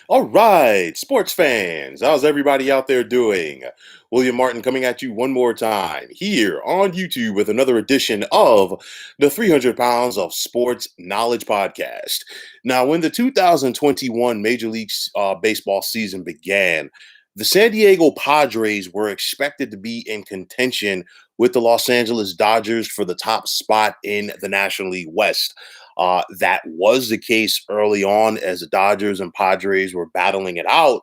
All right, sports fans, how's everybody out there doing? William Martin coming at you one more time here on YouTube with another edition of the 300 Pounds of Sports Knowledge Podcast. Now, when the 2021 Major League Baseball season began, the San Diego Padres were expected to be in contention with the Los Angeles Dodgers for the top spot in the National League West. That was the case early on as the Dodgers and Padres were battling it out.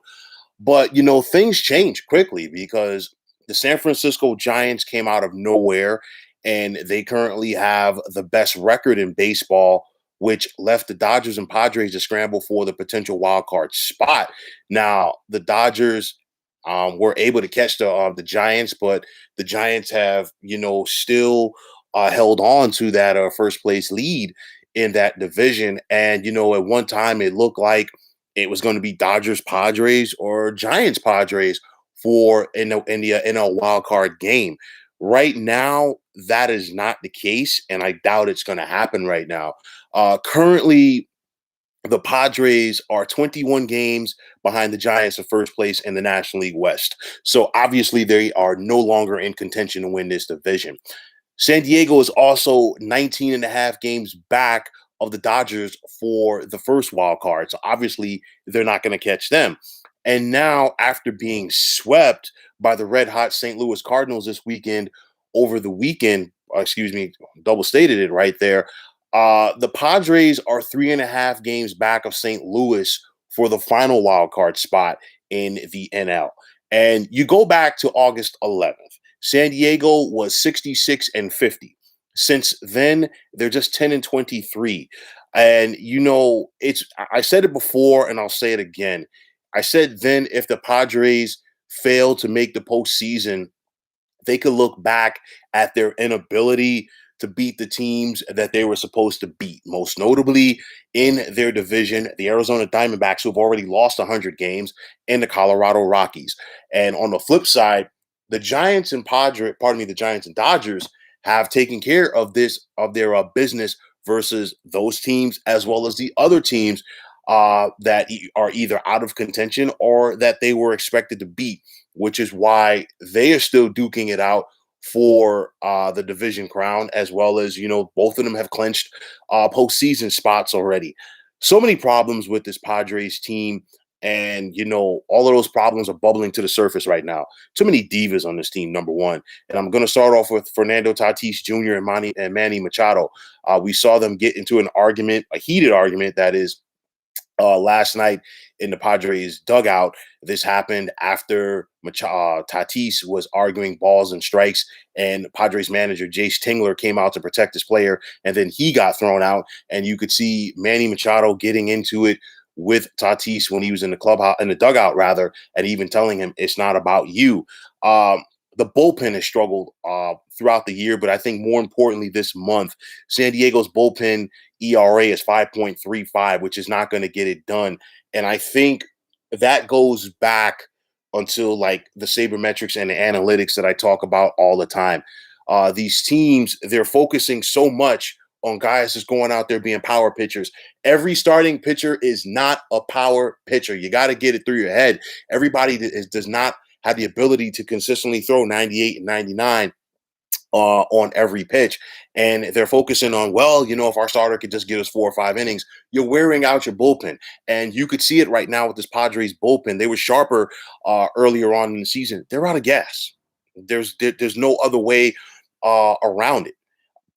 But, things changed quickly because the San Francisco Giants came out of nowhere and they currently have the best record in baseball, which left the Dodgers and Padres to scramble for the potential wild card spot. Now, the Dodgers were able to catch the Giants, but the Giants have, still held on to that first place lead in that division. And, at one time it looked like it was going to be Dodgers Padres or Giants Padres for in a wild card game. Right now, that is not the case, and I doubt it's going to happen right now. Currently, the Padres are 21 games behind the Giants in first place in the National League West. So obviously, they are no longer in contention to win this division. San Diego is also 19 and a half games back of the Dodgers for the first wild card. So obviously, they're not going to catch them. And now, after being swept by the red hot St. Louis Cardinals this weekend, over the weekend, excuse me, double stated it right there. The Padres are 3.5 games back of St. Louis for the final wild card spot in the NL. And you go back to August 11th. San Diego was 66 and 50. Since then, they're just 10 and 23. And I said it before and I'll say it again. I said then if the Padres fail to make the postseason, they could look back at their inability to beat the teams that they were supposed to beat, most notably in their division, the Arizona Diamondbacks, who have already lost 100 games, and the Colorado Rockies. And on the flip side, the Giants and Dodgers have taken care of their business versus those teams, as well as the other teams that are either out of contention or that they were expected to beat, which is why they are still duking it out for the division crown, as well as, both of them have clinched postseason spots already. So many problems with this Padres team. And, all of those problems are bubbling to the surface right now. Too many divas on this team, number one. And I'm going to start off with Fernando Tatis Jr. and Manny Machado. We saw them get into an argument, a heated argument, that is, last night in the Padres dugout. This happened after Tatis was arguing balls and strikes, and Padres manager Jace Tingler came out to protect his player, and then he got thrown out. And you could see Manny Machado getting into it with Tatis when he was in the clubhouse, in the dugout rather, and even telling him it's not about you. The bullpen has struggled throughout the year, but I think more importantly this month, San Diego's bullpen ERA is 5.35, which is not going to get it done. And I think that goes back until like the sabermetrics and the analytics that I talk about all the time. These teams, they're focusing so much on guys just going out there being power pitchers. Every starting pitcher is not a power pitcher. You got to get it through your head. Everybody does not have the ability to consistently throw 98 and 99 on every pitch. And they're focusing on, well, if our starter could just get us 4 or 5 innings, you're wearing out your bullpen. And you could see it right now with this Padres bullpen. They were sharper earlier on in the season. They're out of gas. There's no other way around it.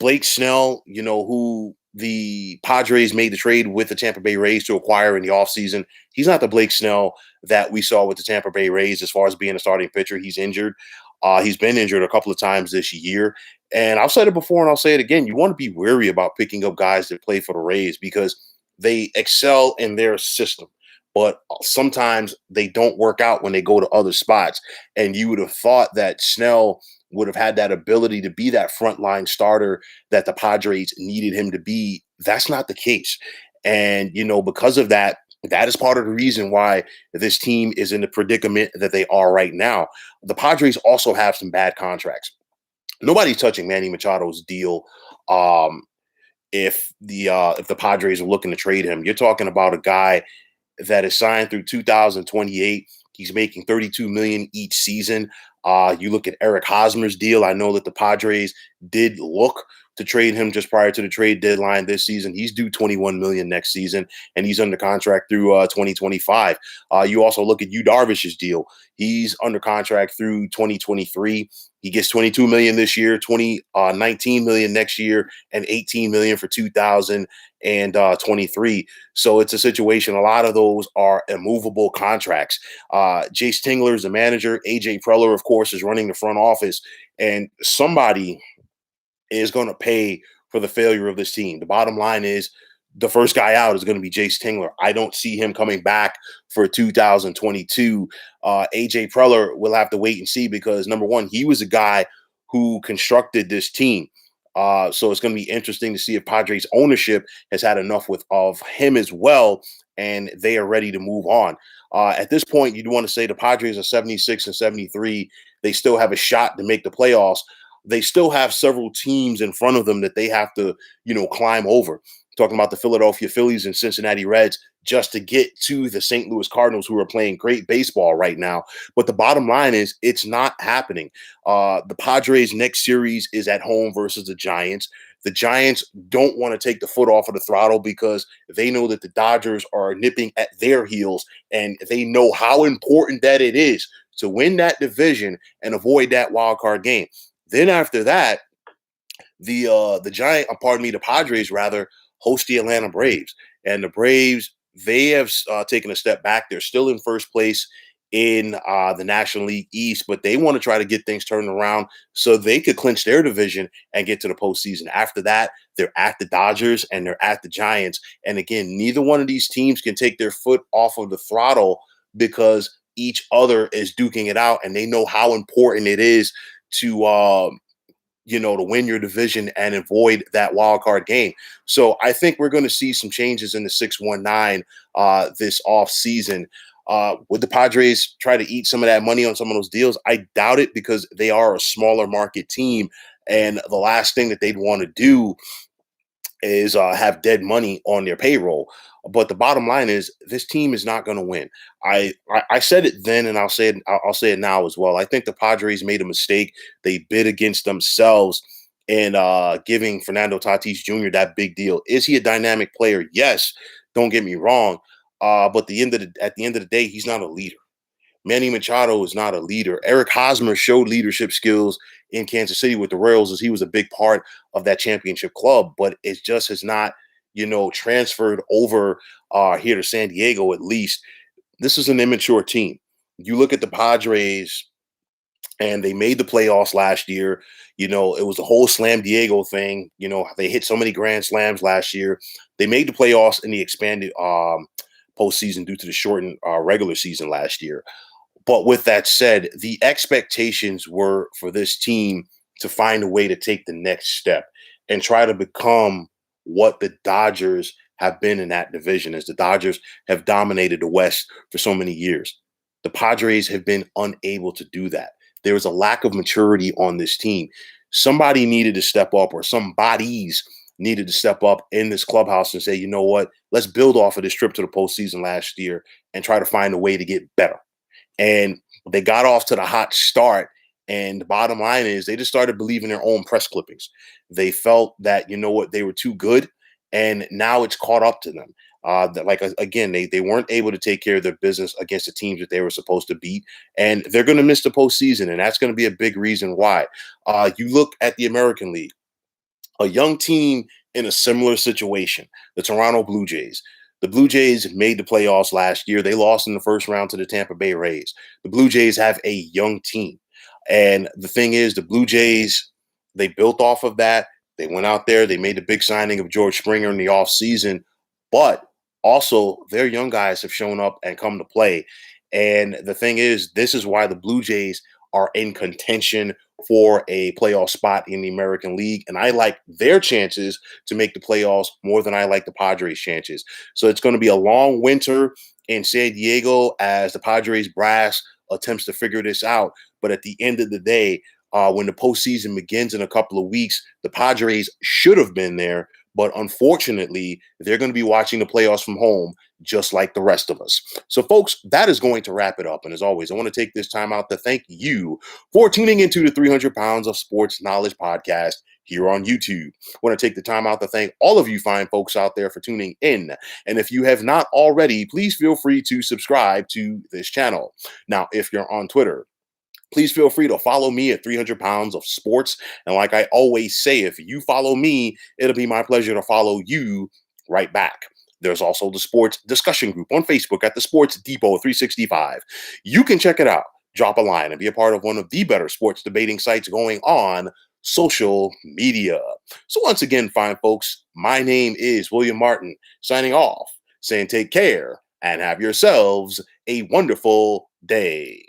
Blake Snell, who the Padres made the trade with the Tampa Bay Rays to acquire in the offseason. He's not the Blake Snell that we saw with the Tampa Bay Rays as far as being a starting pitcher. He's injured. He's been injured a couple of times this year. And I've said it before and I'll say it again. You want to be wary about picking up guys that play for the Rays because they excel in their system. But sometimes they don't work out when they go to other spots. And you would have thought that Snell would have had that ability to be that frontline starter that the Padres needed him to be. That's not the case. And, because of that, that is part of the reason why this team is in the predicament that they are right now. The Padres also have some bad contracts. Nobody's touching Manny Machado's deal. If the Padres are looking to trade him, you're talking about a guy. that is signed through 2028. He's making 32 million each season. You look at Eric Hosmer's deal. I know that the Padres did look to trade him just prior to the trade deadline this season. He's due 21 million next season, and he's under contract through 2025. You also look at Yu Darvish's deal. He's under contract through 2023. He gets 22 million this year, 19 million next year, and 18 million for 2023. So it's a situation. A lot of those are immovable contracts. Jace Tingler is the manager. AJ Preller, of course, is running the front office, and somebody is going to pay for the failure of this team. The bottom line is the first guy out is going to be Jace Tingler. I don't see him coming back for 2022. AJ Preller will have to wait and see because, number one, he was a guy who constructed this team. So it's going to be interesting to see if Padres ownership has had enough of him as well, and they are ready to move on. At this point, you'd want to say the Padres are 76 and 73. They still have a shot to make the playoffs. They still have several teams in front of them that they have to, climb over. Talking about the Philadelphia Phillies and Cincinnati Reds just to get to the St. Louis Cardinals, who are playing great baseball right now. But the bottom line is it's not happening. The Padres' next series is at home versus the Giants. The Giants don't want to take the foot off of the throttle because they know that the Dodgers are nipping at their heels, and they know how important that it is to win that division and avoid that wild card game. Then after that, the Padres rather host the Atlanta Braves, and the Braves, they have taken a step back. They're still in first place in the National League East, but they want to try to get things turned around so they could clinch their division and get to the postseason. After that, they're at the Dodgers and they're at the Giants, and again, neither one of these teams can take their foot off of the throttle because each other is duking it out, and they know how important it is to to win your division and avoid that wild card game. So I think we're going to see some changes in the 619 this off season. Would the Padres try to eat some of that money on some of those deals? I doubt it because they are a smaller market team, and the last thing that they'd want to do is have dead money on their payroll. But the bottom line is this team is not going to win. I said it then, and I'll say it now as well. I think the Padres made a mistake. They bid against themselves in giving Fernando Tatis Jr. that big deal. Is he a dynamic player? Yes. Don't get me wrong. But at the end of the day, he's not a leader. Manny Machado is not a leader. Eric Hosmer showed leadership skills in Kansas City with the Royals as he was a big part of that championship club, but it just has not, transferred over here to San Diego at least. This is an immature team. You look at the Padres and they made the playoffs last year. It was the whole Slam Diego thing. They hit so many grand slams last year. They made the playoffs in the expanded postseason due to the shortened regular season last year. But with that said, the expectations were for this team to find a way to take the next step and try to become what the Dodgers have been in that division, as the Dodgers have dominated the West for so many years. The Padres have been unable to do that. There is a lack of maturity on this team. Somebody needed to step up, or some bodies needed to step up in this clubhouse and say, you know what, let's build off of this trip to the postseason last year and try to find a way to get better. And they got off to the hot start. And the bottom line is they just started believing their own press clippings. They felt that, they were too good. And now it's caught up to them. Again, they weren't able to take care of their business against the teams that they were supposed to beat. And they're going to miss the postseason. And that's going to be a big reason why. You look at the American League, a young team in a similar situation, the Toronto Blue Jays. The Blue Jays made the playoffs last year. They lost in the first round to the Tampa Bay Rays. The Blue Jays have a young team. And the thing is, the Blue Jays, they built off of that. They went out there. They made the big signing of George Springer in the offseason. But also, their young guys have shown up and come to play. And the thing is, this is why the Blue Jays are in contention for a playoff spot in the American League. And I like their chances to make the playoffs more than I like the Padres' chances. So it's going to be a long winter in San Diego as the Padres brass attempts to figure this out. But at the end of the day, when the postseason begins in a couple of weeks, the Padres should have been there, but unfortunately, they're going to be watching the playoffs from home just like the rest of us. So, folks, that is going to wrap it up. And as always, I want to take this time out to thank you for tuning into the 300 Pounds of Sports Knowledge podcast here on YouTube. I want to take the time out to thank all of you fine folks out there for tuning in. And if you have not already, please feel free to subscribe to this channel. Now, if you're on Twitter, please feel free to follow me at 300 Pounds of Sports. And like I always say, if you follow me, it'll be my pleasure to follow you right back. There's also the sports discussion group on Facebook at the Sports Depot 365. You can check it out, drop a line, and be a part of one of the better sports debating sites going on social media. So once again, fine folks, my name is William Martin, signing off, saying take care and have yourselves a wonderful day.